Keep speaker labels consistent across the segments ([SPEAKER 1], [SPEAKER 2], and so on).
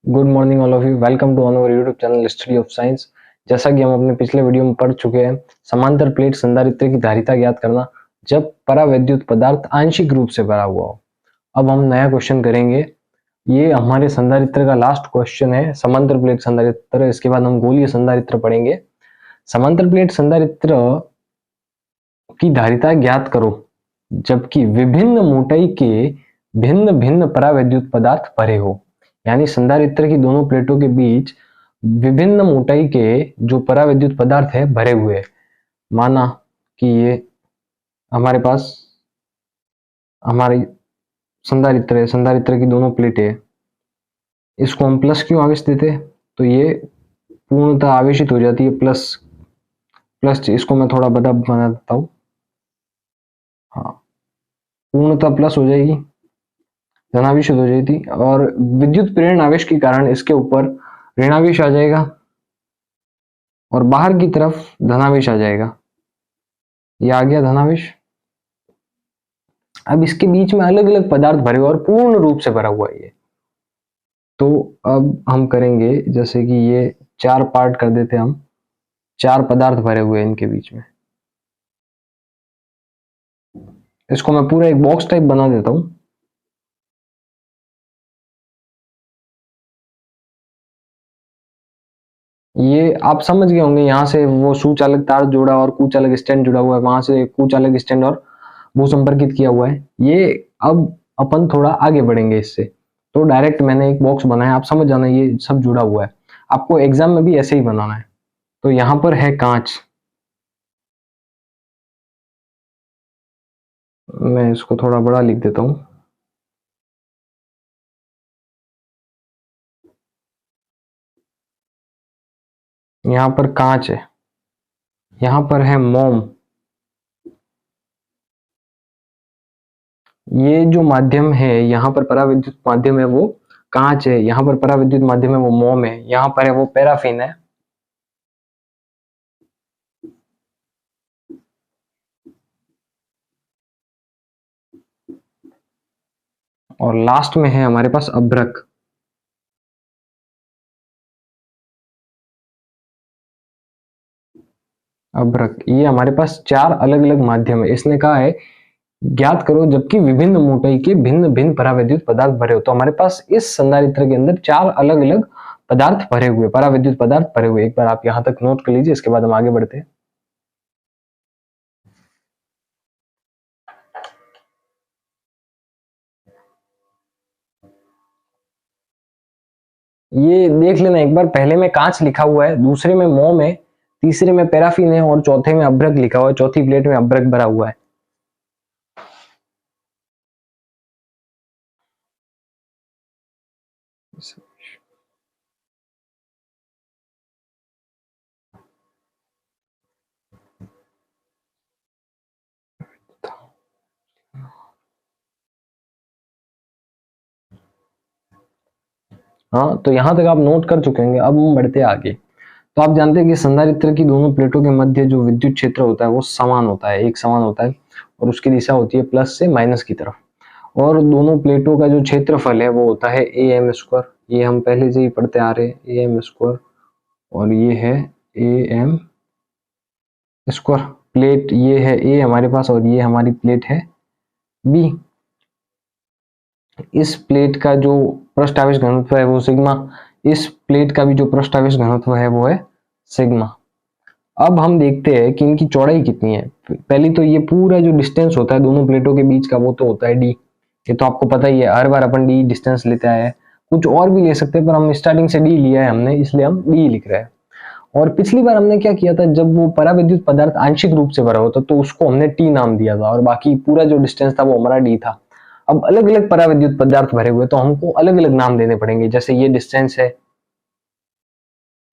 [SPEAKER 1] Good morning all of you. Welcome to our YouTube channel study of science. जैसा कि हम अपने पिछले वीडियो में पढ़ चुके हैं, समांतर प्लेट संधारित्र की धारिता ज्ञात करना जब परावैद्युत पदार्थ आंशिक रूप से भरा हुआ हो। अब हम नया क्वेश्चन करेंगे। ये हमारे संधारित्र का लास्ट क्वेश्चन है, समांतर प्लेट संधारित्र। इसके बाद हम गोलीय संधारित्र पढ़ेंगे। समांतर प्लेट संधारित्र की धारिता ज्ञात करो जबकि विभिन्न मोटाई के भिन्न भिन्न परावैद्युत पदार्थ भरे हो। यानी संधारित्र की दोनों प्लेटों के बीच विभिन्न मोटाई के जो परावैद्युत पदार्थ है भरे हुए। माना कि ये हमारे पास हमारी संधारित्र है, संधारित्र की दोनों प्लेटें, इसको हम प्लस क्यों आवेश देते हैं, तो ये पूर्णतः आवेशित हो जाती है। प्लस प्लस इसको मैं थोड़ा बड़ा बना देता हूं। हाँ, पूर्णतः प्लस हो जाएगी, धनावेशित हो जाती, और विद्युत प्रेरण आवेश के कारण इसके ऊपर ऋणावेश आ जाएगा और बाहर की तरफ धनावेश आ जाएगा। ये आ गया धनावेश। अब इसके बीच में अलग अलग पदार्थ भरे हुए और पूर्ण रूप से भरा हुआ है ये। तो अब हम करेंगे जैसे कि ये 4 पार्ट कर देते हैं हम। 4 पदार्थ भरे हुए हैं इनके बीच में। इसको मैं पूरा एक बॉक्स टाइप बना देता हूं। ये आप समझ गए होंगे, यहाँ से वो सुचालक तार जुड़ा और कुचालक स्टैंड जुड़ा हुआ है, वहां से कुचालक स्टैंड और भू संपर्कित किया हुआ है। ये अब अपन थोड़ा आगे बढ़ेंगे इससे। तो डायरेक्ट मैंने एक बॉक्स बनाया, आप समझ जाना ये सब जुड़ा हुआ है। आपको एग्जाम में भी ऐसे ही बनाना है। तो यहाँ पर है कांच, मैं इसको थोड़ा बड़ा लिख देता हूं। यहाँ पर कांच है, यहाँ पर है मोम। ये जो माध्यम है, यहाँ पर पराविद्युत माध्यम है वो कांच है, यहाँ पर पराविद्युत माध्यम है वो मोम है, यहाँ पर है वो पैराफिन है, और लास्ट में है हमारे पास अभ्रक। अभ्रक, ये हमारे पास 4 अलग अलग माध्यम है। इसने कहा है ज्ञात करो जबकि विभिन्न मोटाई के भिन्न भिन्न परावैद्युत पदार्थ भरे हो। तो हमारे पास इस संधारित्र के अंदर 4 अलग अलग पदार्थ भरे हुए, परावैद्युत पदार्थ भरे हुए। एक बार आप यहां तक नोट कर लीजिए, इसके बाद हम आगे बढ़ते हैं। ये देख लेना एक बार, पहले में कांच लिखा हुआ है, दूसरे में मोम है, तीसरे में पैराफिन है और चौथे में अभ्रक लिखा हुआ है। चौथी प्लेट में अभ्रक भरा हुआ है। हाँ, तो यहां तक आप नोट कर चुके होंगे। अब हम बढ़ते आगे। तो आप जानते हैं कि संधारित्र की दोनों प्लेटों के मध्य जो विद्युत क्षेत्र होता है वो समान होता है, एक समान होता है, और उसकी दिशा होती है प्लस से माइनस की तरफ। और दोनों प्लेटों का जो क्षेत्रफल है वो होता है ए एम स्क्वायर। ये हम पहले से ही पढ़ते आ रहे हैं, ए एम स्क्वायर, और ये है ए एम स्क्वायर। प्लेट ये है ए हमारे पास, और ये हमारी प्लेट है बी। इस प्लेट का जो पृष्ठ आवेश घनत्व है वो सिग्मा, इस प्लेट का भी जो पृष्ठ आवेश घनत्व है वो है सिग्मा। अब हम देखते हैं कि इनकी चौड़ाई कितनी है। पहली तो ये पूरा जो डिस्टेंस होता है दोनों प्लेटों के बीच का वो तो होता है डी। ये तो आपको पता ही है, हर बार अपन डी डिस्टेंस लेते आए हैं। कुछ और भी ले सकते हैं पर हम स्टार्टिंग से डी लिया है हमने, इसलिए हम डी लिख रहे हैं। और पिछली बार हमने क्या किया था, जब वो परावैद्युत पदार्थ आंशिक रूप से भरा होता तो उसको हमने टी नाम दिया था, और बाकी पूरा जो डिस्टेंस था वो हमारा डी था। अब अलग अलग परावैद्युत पदार्थ भरे हुए तो हमको अलग अलग नाम देने पड़ेंगे। जैसे ये डिस्टेंस है,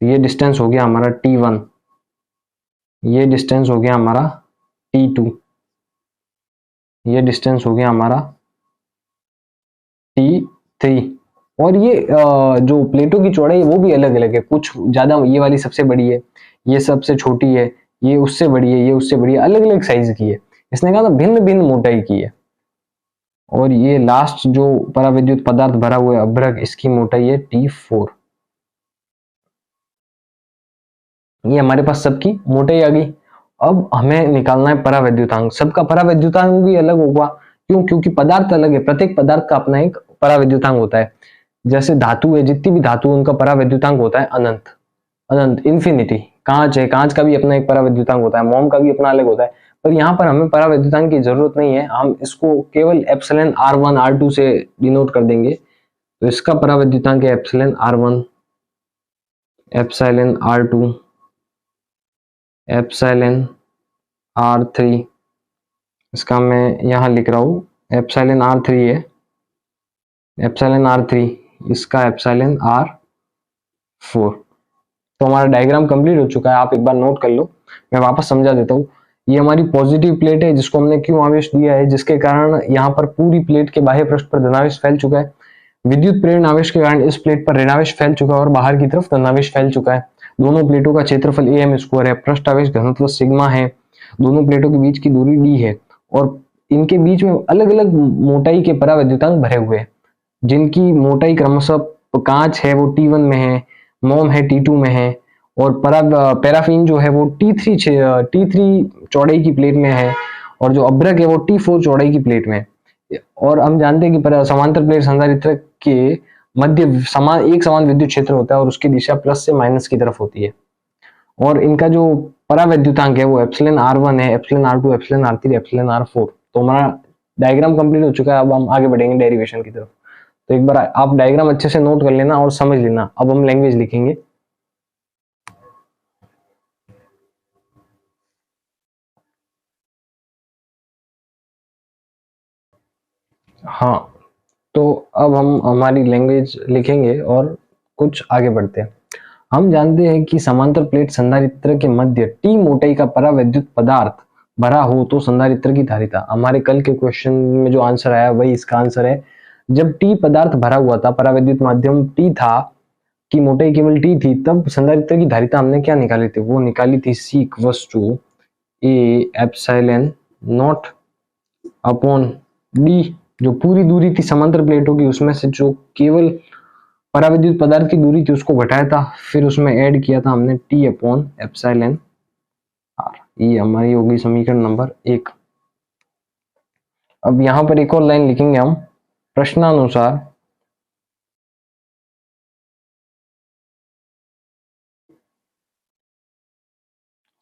[SPEAKER 1] ये डिस्टेंस हो गया हमारा T1, ये डिस्टेंस हो गया हमारा T2, ये डिस्टेंस हो गया हमारा T3। और ये जो प्लेटों की चौड़ाई है वो भी अलग अलग है, कुछ ज्यादा, ये वाली सबसे बड़ी है, ये सबसे छोटी है, ये उससे बड़ी है, ये उससे बड़ी है, अलग अलग साइज की है। इसने कहा था भिन्न भिन्न मोटाई की है। और ये लास्ट जो पराविद्युत पदार्थ भरा हुआ है अभ्रक, इसकी मोटाई है T4। ये हमारे पास सबकी मोटाई आ गई। अब हमें निकालना है परावैद्युतांक। सबका परावैद्युतांक भी अलग होगा, क्यों? क्योंकि पदार्थ अलग है, प्रत्येक पदार्थ का अपना एक परावैद्युतांक होता है। जैसे धातु है, जितनी भी धातु उनका परावैद्युतांक होता है अनंत, अनंत, इन्फिनिटी। कांच है, कांच का भी अपना एक परावैद्युतांक होता है, मोम का भी अपना अलग होता है। पर यहाँ पर हमें परावैद्युतांक की जरूरत नहीं है, हम इसको केवल एप्सिलॉन R1 R2 से डिनोट कर देंगे। तो इसका परावैद्युतांक है epsilon R1, epsilon R2, epsilon R3। इसका मैं यहाँ लिख रहा हूँ एप्सिलॉन R3 है, एप्सिलॉन R3, इसका एप्सिलॉन R4। तो हमारा डायग्राम कंप्लीट हो चुका है, आप एक बार नोट कर लो, मैं वापस समझा देता हूँ। ये हमारी पॉजिटिव प्लेट है जिसको हमने क्यू आवेश दिया है, जिसके कारण यहाँ पर पूरी प्लेट के बाह्य पृष्ठ पर धनावेश फैल चुका है। विद्युत प्रेरण आवेश के कारण इस प्लेट पर ऋणावेश फैल चुका है और बाहर की तरफ धनावेश फैल चुका है। दोनों प्लेटों का क्षेत्रफल AM² है, पृष्ठ आवेश घनत्व सिग्मा है, दोनों प्लेटों के बीच की दूरी d है और इनके बीच में अलग अलग मोटाई के परावैद्युतांक भरे हुए हैं, जिनकी मोटाई क्रमशः कांच है वो T1 में है, मोम है T2 में है और पैराफिन जो है वो T3 चौड़ाई की प्लेट में है और जो अभ्रक है वो T4 चौड़ाई की प्लेट में है। और हम जानते हैं कि समांतर प्लेट संधारित्र के मध्य एक समान विद्युत क्षेत्र होता है और उसकी दिशा प्लस से माइनस की तरफ होती है। और इनका जो परावैद्युतांक है वो एप्सिलॉन R1 है, epsilon R2, epsilon R3, epsilon R4। तो हमारा डायग्राम कंप्लीट हो चुका है, अब हम आगे बढ़ेंगे डेरिवेशन की तरफ। तो एक बार आप डायग्राम अच्छे से नोट कर लेना और समझ लेना। अब हम लैंग्वेज लिखेंगे। हाँ, तो अब हम हमारी लैंग्वेज लिखेंगे और कुछ आगे बढ़ते हैं। हम जानते हैं कि समांतर प्लेट संधारित्र के मध्य T मोटाई का परावैद्युत पदार्थ भरा हो तो संधारित्र की धारिता। हमारे कल के क्वेश्चन में जो आंसर आया वही इसका आंसर है। जब T पदार्थ भरा हुआ था, परावैद्युत माध्यम T था, की मोटाई केवल T थी, तब संधारित्र की धारिता हमने क्या निकाली थी? वो निकाली थी C = A epsilon not upon D। जो पूरी दूरी थी समांतर प्लेटों की, उसमें से जो केवल परावैद्युत पदार्थ की दूरी थी उसको घटाया था, फिर उसमें ऐड किया था हमने T/एप्सिलॉन R। ये हमारी होगी समीकरण नंबर 1। अब यहां पर एक और लाइन लिखेंगे हम। प्रश्नानुसार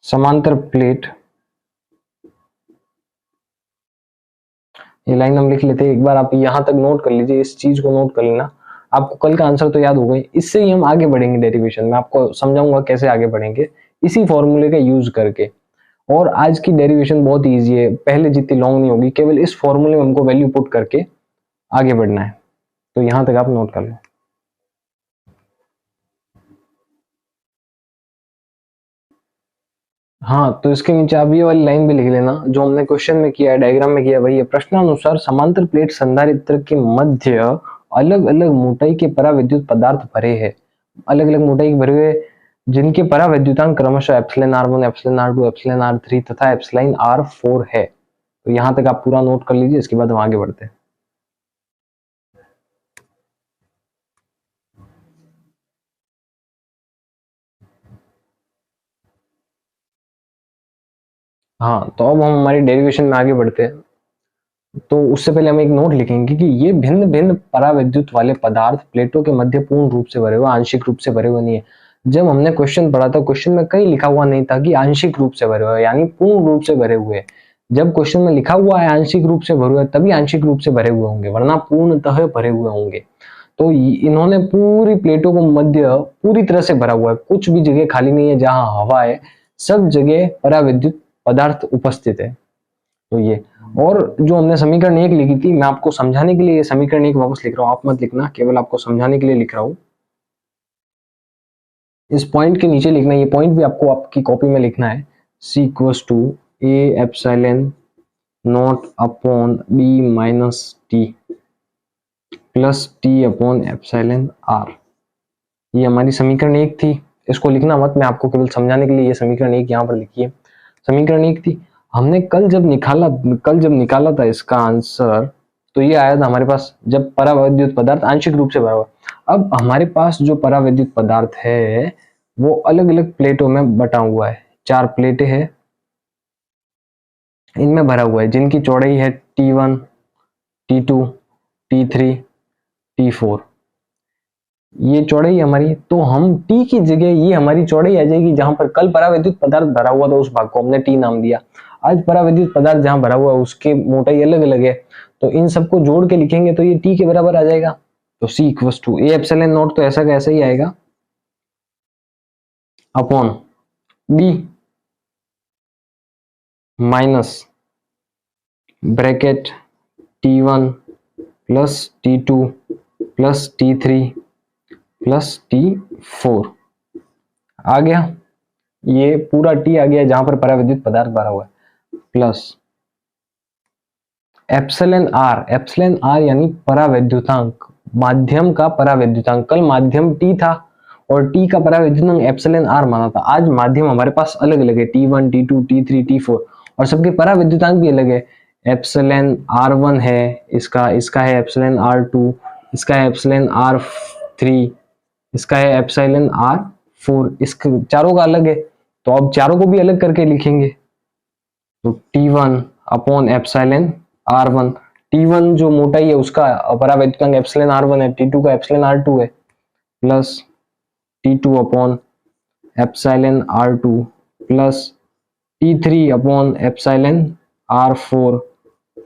[SPEAKER 1] समांतर प्लेट, ये लाइन हम लिख लेते हैं। एक बार आप यहां तक नोट कर लीजिए, इस चीज को नोट कर लेना, आपको कल का आंसर तो याद हो गई। इससे ही हम आगे बढ़ेंगे डेरिवेशन में, आपको समझाऊंगा कैसे आगे बढ़ेंगे इसी फॉर्मूले का यूज करके। और आज की डेरिवेशन बहुत इजी है, पहले जितनी लॉन्ग नहीं होगी, केवल इस फॉर्मूले में हमको वैल्यू पुट करके आगे बढ़ना है। तो यहां तक आप नोट कर लो। हाँ, तो इसके नीचे आप ये वाली लाइन भी लिख लेना जो हमने क्वेश्चन में किया है, डायग्राम में किया, वही है। प्रश्नानुसार समांतर प्लेट संधारित्र के मध्य अलग अलग मोटाई के परावैद्युत पदार्थ भरे हैं, अलग अलग मोटाई के भरे हुए, जिनके परावैद्युतांक क्रमशः epsilon R1, epsilon R2, epsilon R3 तथा एप्सिलॉन R4 है। तो यहाँ तक आप पूरा नोट कर लीजिए, इसके बाद हम आगे बढ़ते हैं। हाँ, तो अब हम हमारी डेरिवेशन में आगे बढ़ते हैं। तो उससे पहले हम एक नोट लिखेंगे कि ये भिन्न भिन्न परावैद्युत वाले पदार्थ प्लेटों के मध्य पूर्ण रूप से भरे हुए, आंशिक रूप से भरे हुए नहीं है। जब हमने क्वेश्चन पढ़ा था, क्वेश्चन में कहीं लिखा हुआ नहीं था कि आंशिक रूप से भरे हुए, यानी पूर्ण रूप से भरे हुए। जब क्वेश्चन में लिखा हुआ है आंशिक रूप से भरे हुए, तभी आंशिक रूप से भरे हुए होंगे, वरना पूर्णतः भरे हुए होंगे। तो इन्होंने पूरी प्लेटों को मध्य पूरी तरह से भरा हुआ है, कुछ भी जगह खाली नहीं है जहां हवा है, सब जगह परावैद्युत पदार्थ उपस्थित है। तो ये, और जो हमने समीकरण 1 लिखी थी, मैं आपको समझाने के लिए ये समीकरण 1 वापस लिख रहा हूं, आप मत लिखना, केवल आपको समझाने के लिए लिख रहा हूं। इस पॉइंट के नीचे लिखना, ये पॉइंट भी आपको आपकी कॉपी में लिखना है। C = A epsilon not upon B - T plus T/एप्सिलॉन R। ये हमारी समीकरण 1 थी। इसको लिखना मत, मैं आपको केवल समझाने के लिए ये समीकरण 1 यहाँ पर लिखी है। समीकरण 1 थी। हमने कल जब निकाला था इसका आंसर तो ये आया था हमारे पास जब परावैद्युत पदार्थ आंशिक रूप से भरा हुआ। अब हमारे पास जो परावैद्युत पदार्थ है वो अलग अलग प्लेटों में बटा हुआ है, 4 प्लेटें हैं, इनमें भरा हुआ है, जिनकी चौड़ाई है T1, T2, T3, T4। ये चौड़ाई हमारी, तो हम T की जगह ये हमारी चौड़ाई आ जाएगी। जहां पर कल परावैद्युत पदार्थ भरा हुआ था उस भाग को हमने T नाम दिया, आज परावैद्युत पदार्थ जहां भरा हुआ है उसके मोटाई अलग अलग है, तो इन सबको जोड़ के लिखेंगे तो ये T के बराबर आ जाएगा। तो C equals to A epsilon naught, तो ऐसा का ऐसा ही आएगा, upon B minus bracket T1 plus T2 plus T3 plus T4 आ गया। ये पूरा T आ गया जहां पर परावैद्युत पदार्थ भरा हुआ है, प्लस एप्सिलॉन आर यानी परावैद्युतांक, माध्यम का परावैद्युतांक। कल माध्यम T था और T का परावैद्युतांक एप्सिलॉन आर माना था, आज माध्यम हमारे पास अलग अलग है, T1, T2, T3, T4, और सबके परावैद्युतांक भी अलग है। एप्सिलॉन R1 है, इसका है एप्सिलॉन R2, इसका है एप्सिलॉन R3, इसका है एप्सिलॉन R4, इसके चारों का अलग है, तो अब चारों को भी अलग करके लिखेंगे। तो T1 upon epsilon R1, T1 जो मोटाई है उसका परावैद्युतांक एप्सिलॉन R1 है, T2 का एप्सिलॉन R2 है, plus T2 upon epsilon R2 plus T3 upon epsilon R4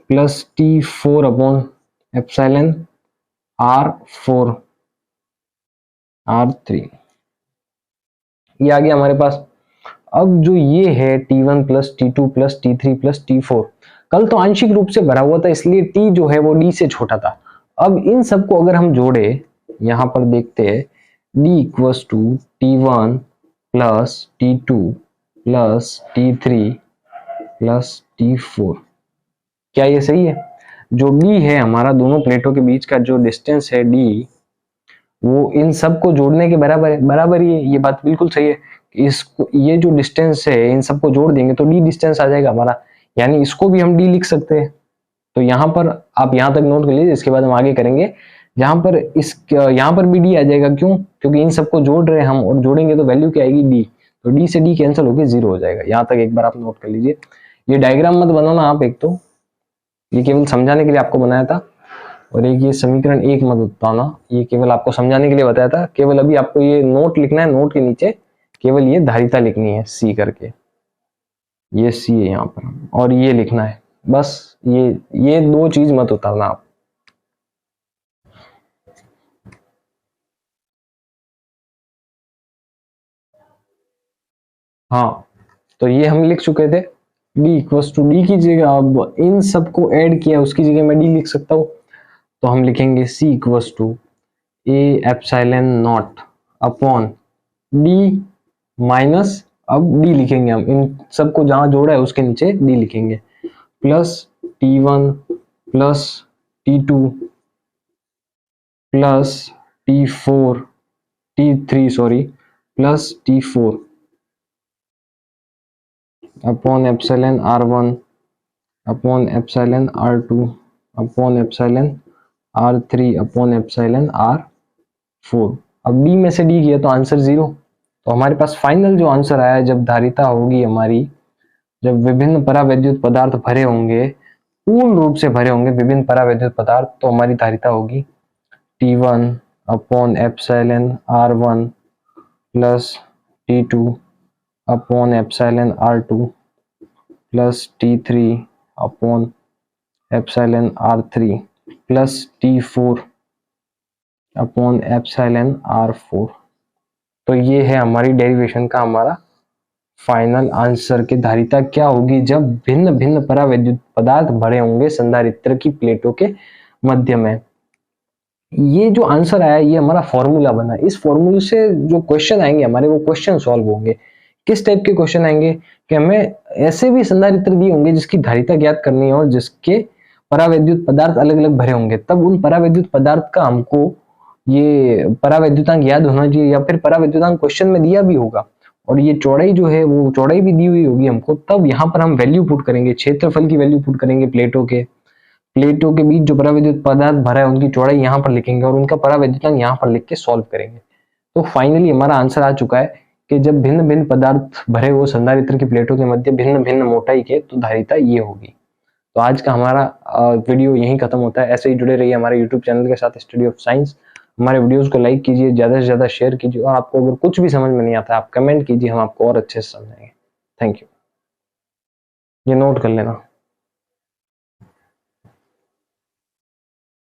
[SPEAKER 1] plus T4 upon epsilon R4 R3। ये आ गया हमारे पास। अब जो ये है T1 plus T2 plus T3 plus T4, कल तो आंशिक रूप से भरा हुआ था इसलिए T जो है वो D से छोटा था। अब इन सबको अगर हम जोड़े, यहां पर देखते हैं D equals to T1 plus T2 plus T3 plus T4, क्या ये सही है? जो D है हमारा दोनों प्लेटों के बीच का जो डिस्टेंस है D, वो इन सबको जोड़ने के बराबर है, बराबर ही है, ये बात बिल्कुल सही है। इसको, ये जो डिस्टेंस है इन सबको जोड़ देंगे तो D डिस्टेंस आ जाएगा हमारा, यानी इसको भी हम D लिख सकते हैं। तो यहाँ पर आप यहाँ तक नोट कर लीजिए, इसके बाद हम आगे करेंगे। यहाँ पर यहाँ पर भी D आ जाएगा, क्यों? क्योंकि इन सबको जोड़ रहे हैं हम, और जोड़ेंगे तो वैल्यू क्या आएगी D, तो D से D कैंसिल होकर 0 हो जाएगा। यहाँ तक एक बार आप नोट कर लीजिए। ये डायग्राम मत बनाना आप, एक तो ये केवल समझाने के लिए आपको बनाया था, और एक ये समीकरण एक मत बताना, ये केवल आपको समझाने के लिए बताया था। केवल अभी आपको ये नोट लिखना है, नोट के नीचे केवल ये धारिता लिखनी है C करके, ये C है यहाँ पर, और ये लिखना है बस। ये दो चीज मत उतारना आप। हाँ, तो ये हम लिख चुके थे। D इक्वल्स टू D की जगह अब इन सबको ऐड किया, उसकी जगह मैं D लिख सकता हूँ, तो हम लिखेंगे C equals to A epsilon not upon D minus, अब D लिखेंगे हम, इन सबको जहां जोड़ा है उसके नीचे D लिखेंगे, plus T1 plus T2 plus T4 T3 sorry plus T4 upon epsilon R1 upon epsilon R2 upon epsilon R3 upon epsilon R4। अब D में से D किया तो आंसर 0। तो हमारे पास फाइनल जो आंसर आया, जब धारिता होगी हमारी, जब विभिन्न परावैद्युत पदार्थ भरे होंगे, पूर्ण रूप से भरे होंगे विभिन्न परावैद्युत पदार्थ, तो हमारी धारिता होगी T1 upon epsilon R1 plus T2 upon epsilon R2 plus T3 upon epsilon R3 plus T4 upon epsilon R4। तो ये है हमारी डेरिवेशन का हमारा फाइनल आंसर की धारिता क्या होगी जब भिन्न भिन्न परावैद्युत पदार्थ भरे होंगे संधारित्र की प्लेटों के मध्य में। ये जो आंसर आया ये हमारा फॉर्मूला बना, इस फॉर्मूले से जो क्वेश्चन आएंगे हमारे, वो क्वेश्चन सॉल्व होंगे। किस टाइप के क्वेश्चन आएंगे कि हमें ऐसे भी संधारित्र दिए होंगे जिसकी धारिता ज्ञात करनी है और जिसके परावैद्युत पदार्थ अलग अलग भरे होंगे, तब उन परावैद्युत पदार्थ का हमको ये परावैद्युतांक याद होना चाहिए, या फिर परावैद्युतांक क्वेश्चन में दिया भी होगा और ये चौड़ाई जो है वो चौड़ाई भी दी हुई होगी हमको, तब यहाँ पर हम वैल्यू पुट करेंगे, क्षेत्रफल की वैल्यू पुट करेंगे प्लेटों के, प्लेटों के बीच जो परावैद्युत पदार्थ भरा है उनकी चौड़ाई यहाँ पर लिखेंगे और उनका परावैद्युतांक यहाँ पर लिख के सॉल्व करेंगे। तो फाइनली हमारा आंसर आ चुका है कि जब भिन्न भिन्न पदार्थ भरे हुए संधारित्र की प्लेटों के मध्य भिन्न भिन्न मोटाई के, तो धारिता ये होगी। तो आज का हमारा वीडियो यहीं खत्म होता है। ऐसे ही जुड़े रहिए हमारे यूट्यूब चैनल के साथ, स्टडी ऑफ साइंस। हमारे वीडियोस को लाइक कीजिए, ज्यादा से ज्यादा शेयर कीजिए, और आपको अगर कुछ भी समझ में नहीं आता आप कमेंट कीजिए, हम आपको और अच्छे से समझाएंगे। Thank you. ये नोट कर लेना।